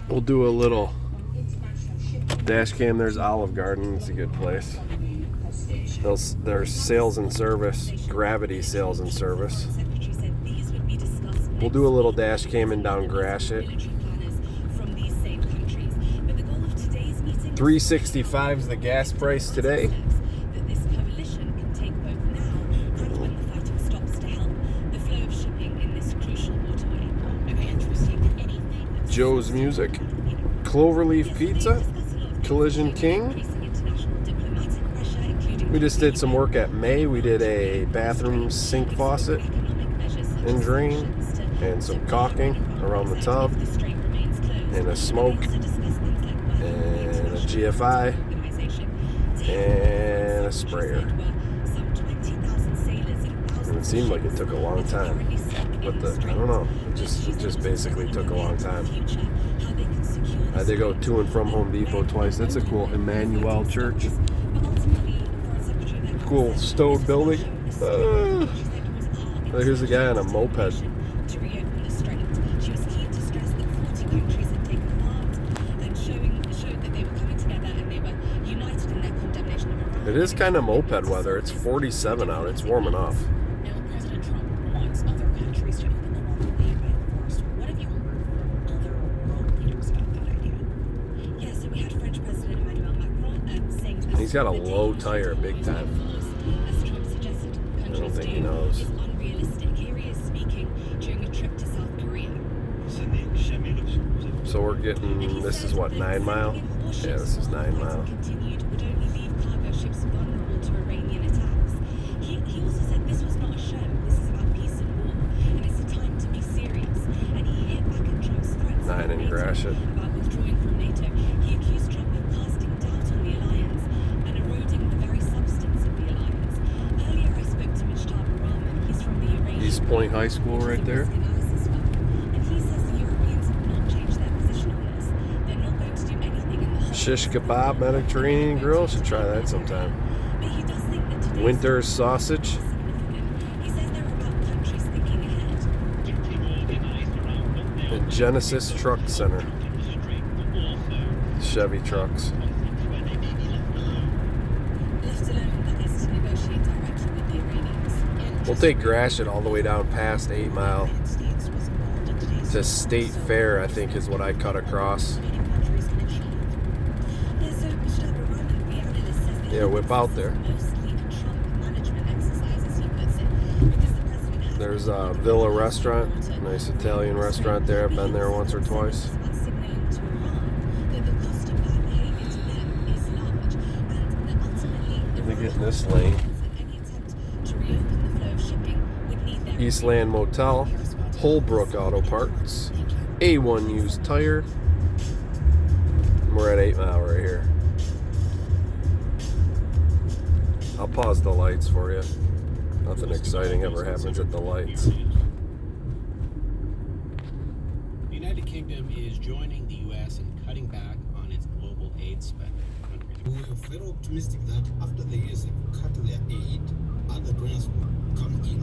We'll do a little dash cam. There's Olive Garden. It's a good place. There's sales and service, Gravity sales and service. We'll do a little dash cam in down Gratiot. $3.65 is the gas price today. Joe's Music, Cloverleaf Pizza, Collision King. We just did some work at May. We did a bathroom sink faucet and drain, and some caulking around the tub, and a smoke, and a GFI, and a sprayer. And it seemed like it took a long time, but I don't know. It just basically took a long time. I did go to and from Home Depot twice. That's a cool Emmanuel Church. Cool stone building. Here's a guy on a moped. It is kind of moped weather. It's 47 out. It's warm enough. Now, President Trump wants other countries to open the world aid by force. What have you heard from other world leaders about that idea? Yeah, so we had French President Emmanuel Macron saying that he's got a low tire, big time. As Trump suggested, I don't think he knows. is unrealistic. Here he is speaking during a trip to South Korea. So we're getting, this is what, 9 Mile? Yeah, this is 9 Mile. Continued would only leave cargo ships vulnerable to Iranian attacks. He also said this was not a show. This is about peace and war, and it's a time to be serious. And he hit back at Trump's threats 9 in Gratiot. about withdrawing from NATO. He accused Trump of casting doubt on the alliance and eroding the very substance of the alliance. Earlier, I spoke to Mujtaba Rahman. He's from the Iranian East Point High School right there. analysis firm, and he says the Europeans have not changed their position on this. They're not going to do anything in the whole Shish kebab, Mediterranean grill. Should try that sometime. But he does think that today's Winter's sausage. significant. He says they're about countries thinking ahead. The Genesis Truck Center. Chevy trucks. Left alone, that is to negotiate directly with the Iranians. We'll take Gratiot all the way down past 8 Mile The United States was involved in today's to State Fair, I think is what I cut across. countries can achieve. There's Mujtaba Rahman, the analyst, says that Yeah, whip out there. mostly a Trump management exercise, as he puts it, because the president has There's a Villa restaurant, nice Italian restaurant there. I've been there once or twice. signaling to Iran that the cost of bad behavior to them is large, and that ultimately Let me get in this lane. any attempt to reopen the flow of shipping would need their Eastland Motel, Holbrook Auto Parts, A1 Used Tire. We're at 8 Mile right here. I'll pause the lights for you. Nothing exciting ever happens at the lights. The United Kingdom is joining the U.S. in cutting back on its global aid spending. We are very optimistic that after the US have cut their aid, other donors will come in,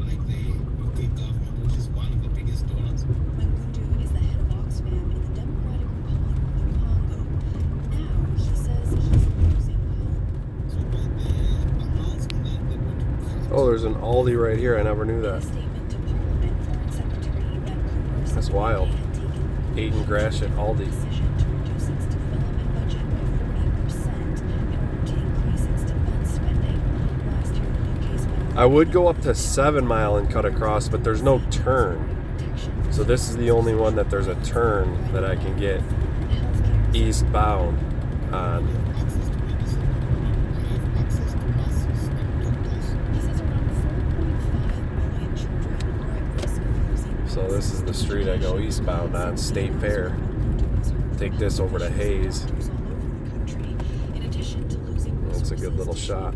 like the UK government, which is one of the biggest donors. Mangundu is the head of Oxfam in the Democratic Republic of the Congo. Now he says he's losing hope. So by the announcement that they're going to cut, Oh, there's an Aldi right here. I never knew In a that. statement to Parliament, Foreign Secretary Yvette Cooper said That's the wild. UK had taken 8 in Gratiot, Aldi. decision to reduce its development budget by 40% in order to increase its defense spending. Last year, the UK spent I would go up to 7 Mile and cut across, but there's no turn. protection So this is the only one that there's a turn that I can get healthcare. eastbound on. access to medicine, have access to nurses and doctors. He says around 4.5 million children are at risk of losing. So this is the street I go eastbound on, State Fair. Take this over to Hayes. That's a good little shot.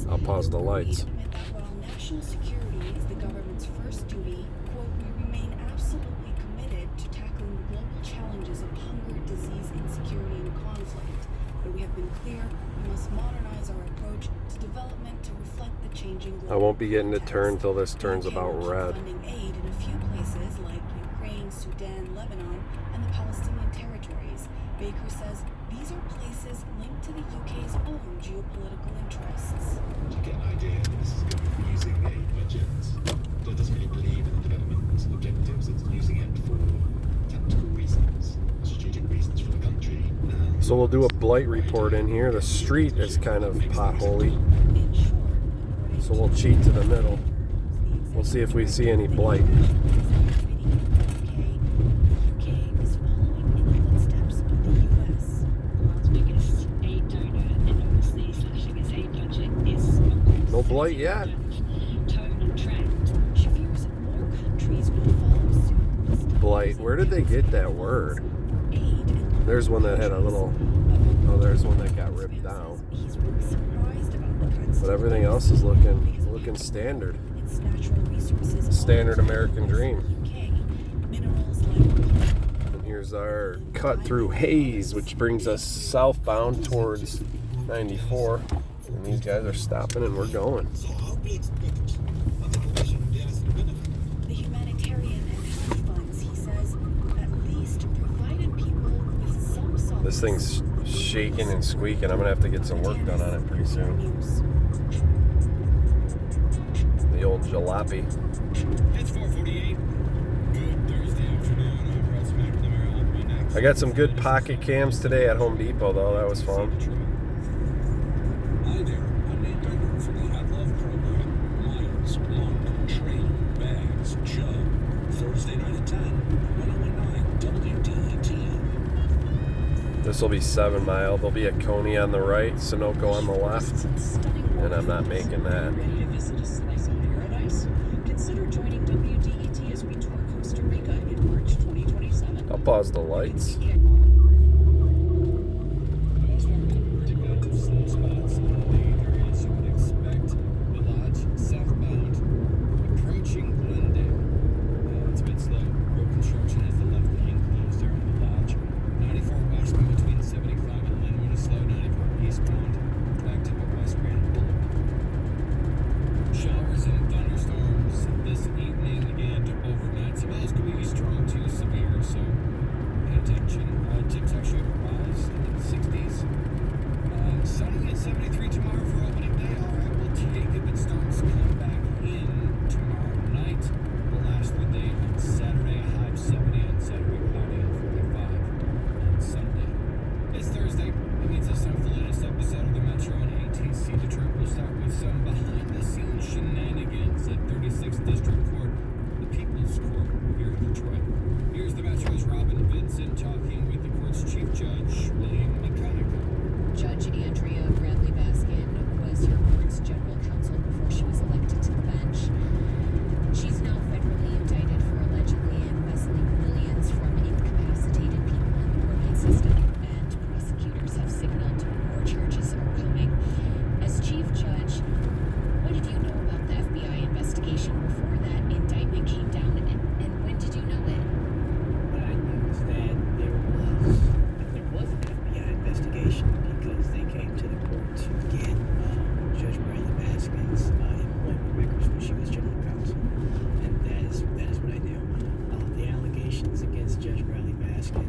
I'll pause the lights. While national security is the government's first duty, quote, we remain absolutely committed to tackling the global challenges of hunger, disease, insecurity, and conflict. But we have been clear we must modernize our approach to development to reflect the changing global I won't be getting to context. turn till this turns The UK about will keep red. funding aid in a few places like Ukraine, including Sudan, Lebanon, and the Palestinian territories. Baker says these are places linked to the UK's own geopolitical interests. To get an idea that this is going to be using a budget that doesn't really believe in the development objectives, it's using it for tactical reasons, strategic reasons for the country. So we'll do a blight report in here. The street is kind of potholy, In short, according so we'll cheat to the middle. We'll see if we see any blight. The UK is following in the footsteps of the US. The world's biggest aid donor, and obviously slashing its aid budget is No blight yet. tone and trend. She fears more countries will follow suit. This time Blight. Where did they get that word? aid and There's one that had a little. Oh, there's one that got ripped down. He's really surprised about the cuts. But everything else is looking standard. Its natural resources Standard all American dream. UK. Minerals like And here's our cut through Hayes, which brings us southbound towards 94. And these guys are stopping and we're going. So how do we expect other population areas to benefit? the humanitarian and health funds, he says, at least provided people with some solace. This thing's shaking and squeaking. I'm gonna have to get some work done on it pretty soon. News. The old jalopy. It's 4:48. Good Thursday afternoon. I'm Russ Mack with America. I'll be next. I got some good pocket cams today at Home Depot though. That was fun. Hi there, I'm Nate Becker from the Hot Love Program. Miles, Monk, Train, Bags, Chug. Thursday night at 10, 1019 WDET. This will be 7 Mile. There'll be a Coney on the right, Sunoco on the left, Stunning and I'm not making that. Ready to visit a slice of paradise? Consider joining WDET as we tour Costa Rica in March 2027. I'll pause the lights. Slow spots in the areas you would expect. The Lodge, southbound, approaching Glendale. It's a bit slow. Road construction has the left lane closed there on the Lodge. 94 westbound between 75 and Linwood is slow. 94 eastbound back to the West Grand Boulevard. Showers and thunderstorms this evening and overnight. Some of those could be strong to severe, so pay attention. Temps actually rise into the 60s. Sunny at 73 tomorrow for opening day. All right, we'll take it, but storms come back in tomorrow night. We'll last the day on Saturday. A high of 70 on Saturday, cloudy and 45 on Sunday. It's Thursday. That means it's time for the latest episode of the Metro and ATC Detroit. We'll start with some behind-the-scenes shenanigans at 36th District Court, the People's Court here in Detroit. Here's the Metro's Robin Vincent talking with the court's Chief Judge, William McConaughey. Judge Andrea Bradley Baskin was your court's general counsel before she was elected to the bench. She's now federally indicted for allegedly embezzling millions from incapacitated people in the court system, and prosecutors have signaled more charges are coming. As chief judge, what did you know about the FBI investigation before that indictment came down, and when did you know it? What I knew is that there was an FBI investigation because they came to the court to get Judge Bradley Baskin's employment records when she was general counsel, and that is what I knew. The allegations against Judge Bradley Baskin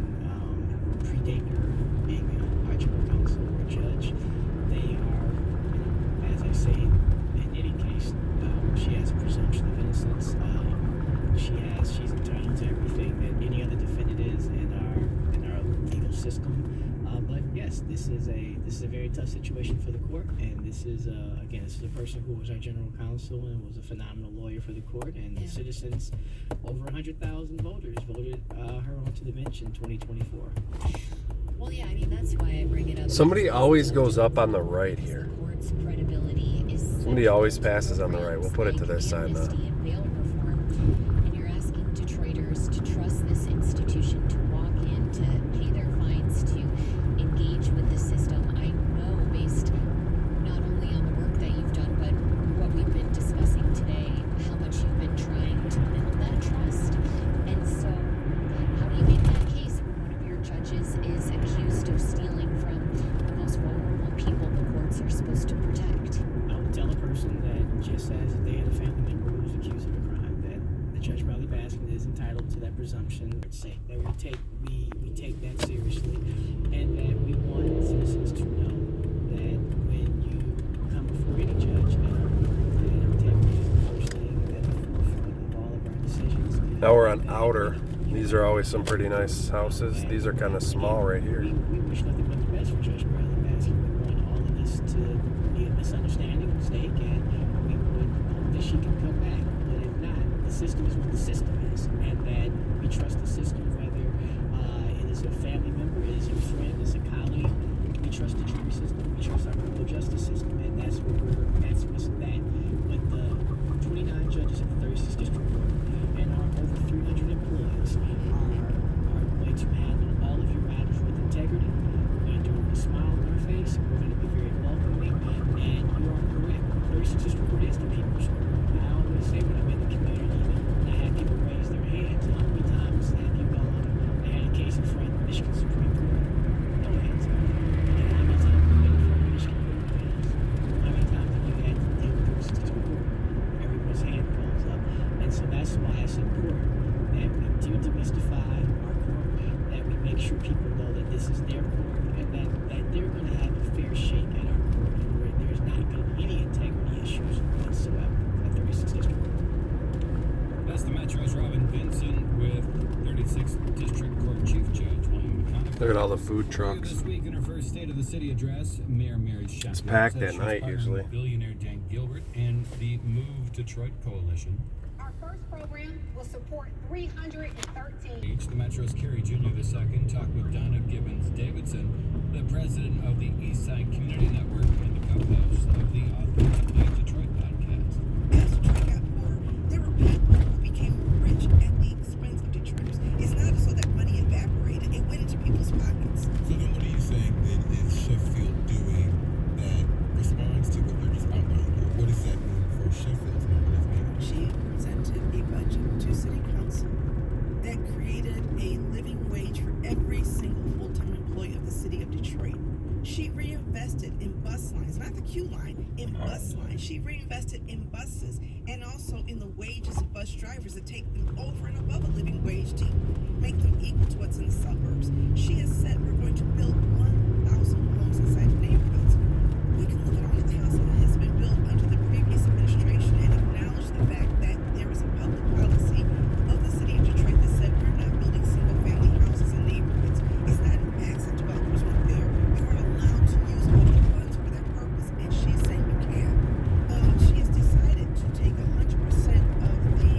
predate her being our general counsel or judge. They are, as I say, in any case, she has a presumption of innocence. She's entitled to everything that any other defendant is in our legal system. But yes, this is a very tough situation for the court, and this is a person who was our general counsel and was a phenomenal lawyer for the court, and the citizens, over 100,000 voters, voted her onto the bench in 2024. Well, yeah, I mean, that's why I bring it up. Somebody always goes up on the right here. The court's credibility is Somebody always passes on the right. We'll put it to this side now. amnesty and bail reform, and you're asking Detroiters to trust this institution, to walk in, to pay their fines, to engage with the system. I know, based not only on the work that you've done, but what we've been discussing today, how much you've been trying to build that trust. And so, how do you make that case when one of your judges is accused of stealing from the most vulnerable people the courts are supposed to protect? I would tell a person that just as if they had a family member who was accused presumption that we take that seriously, and that we want citizens to know that when you come before any judge in our court, that integrity is the first thing at the forefront of all of our decisions. Now we're on Outer. These are always some pretty nice houses. These are kind of small right here. We wish nothing but the best for Judge Bradley Baskin. We want all of this to be a misunderstanding, a mistake, and we would hope that she can come back. But if not, the system is what the system is, and that we trust the system, whether it is a family member, it is a friend, it's a colleague. We trust the jury system, we trust our criminal justice system, and that's what's that. But the 29 judges of the 36th District Court and our over 300 employees are going to handle all of your matters with integrity. We're going to do it with a smile on our face. We're going to be very welcoming, and you are correct. 36th District Court is the people's court. I always say when I'm in the community and I have people raise their hands, how many times have you gone and had a case in front of the Michigan Supreme Court? No hands up. And how many times have you been in front of Michigan Court of Appeals? How many times have you had to deal with 36th District Court? Everyone's hand goes up. And so that's why it's important that we do demystify our court, that we make sure people know that this is their court, and that they're going to have a fair shake at our court, and where there's not going to be any integrity issues whatsoever at 36th District Court. That's the Metro's Robin Vinson with 36th District Court Chief Judge William McConaughey. Look at all the food trucks. This week in her first State of the City address, Mayor Mary Sheffield It's packed said at she's night partnering usually. with billionaire Dan Gilbert and the Move Detroit Coalition. Our first program will support 313. Each, the Metro's Kerry Jr. II talked with Donna Gibbons Davidson, the president of the East5ide Community Network and the co-host of the Authentically Detroit podcast. As Detroit got poor, there were people who became rich at the expense of Detroiters. It's not so that money evaporated, it went into people's pockets. So then what are you saying then is Sheffield doing that responds to what you're just outlining here? What does that mean for Sheffield's numbers mean? She presented a budget to City Council that created a living wage for every single full-time employee of the city of Detroit. She reinvested in bus lines, not the Q line, in bus lines. She reinvested in buses and also in the wages of bus drivers to take them over and above a living wage to make them equal to what's in the suburbs. She has said we're going to build 1,000 homes inside the neighborhoods. We can look at all the towns that has been built under the previous administration and acknowledge the fact that there is a public policy of the city of Detroit that said we're not building single-family houses in neighborhoods. It's not an accident developers weren't there. You weren't allowed to use public funds for that purpose, and she's saying you can. She has decided to take 100% of the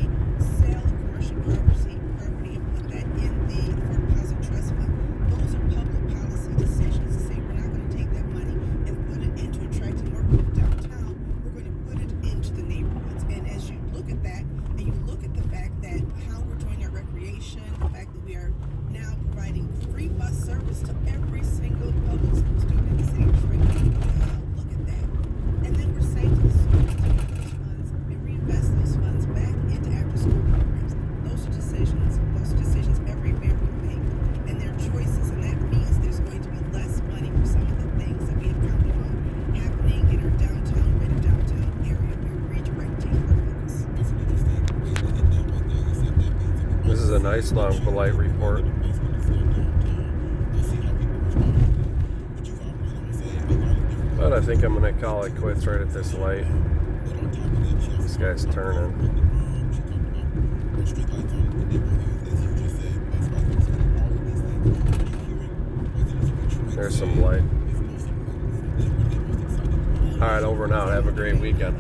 sale of commercial property and put that in the for deposit trust fund. Those are public policy decisions to say we're not going to take that money and put it into attracting more people downtown. We're going to put it into the neighborhoods. And as you look at that, and you look at the fact that how we're doing our recreation, the fact that we are now providing free bus service to every single public school student in the city of Detroit, look at that. And then we're saying to the schools to take those funds and reinvest those funds back into after-school programs. Those are decisions every mayor can make, and their choices. And that means there's going to be less money for some of the things that we have counted on happening in our downtown, greater downtown area. We're redirecting our focus. That's an interesting way to end that right there. You said that means This is a nice, long, polite report. But I think I'm going to call it quits right at this light. This guy's turning. There's some light. Alright, over and out. Have a great weekend.